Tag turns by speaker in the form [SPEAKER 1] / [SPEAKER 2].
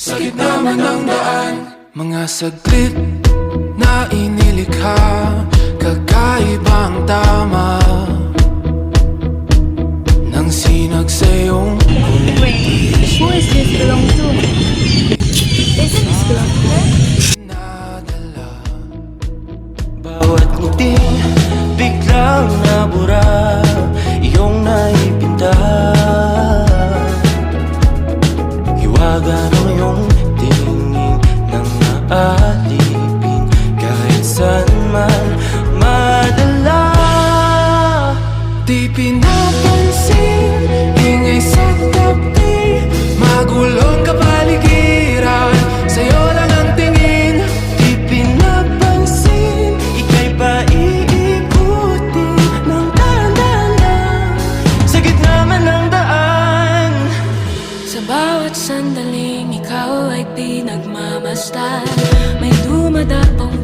[SPEAKER 1] Sa gitna man ng daan, mga saglit na inilikha, kakaibang tama nang sinag sa iyong kulitis.
[SPEAKER 2] Who is this belong to? Is it this belong to her?
[SPEAKER 1] Nadala
[SPEAKER 3] Bawat ngiting biglang nabura, iyong naipinta. Hiwaga ng iyong tingin nang naalipin, kahit saan man madala.
[SPEAKER 1] Di pinapansin, ingay sa tabi, magulong kapaligiran, sa'yo lang ang tingin.
[SPEAKER 3] Di pinapansin, ika'y paiikutin ng dahan-dahan lang, sa gitna man ng daan.
[SPEAKER 2] Sa bawat sandaling ikaw ay pinagmamasdan, may dumadapong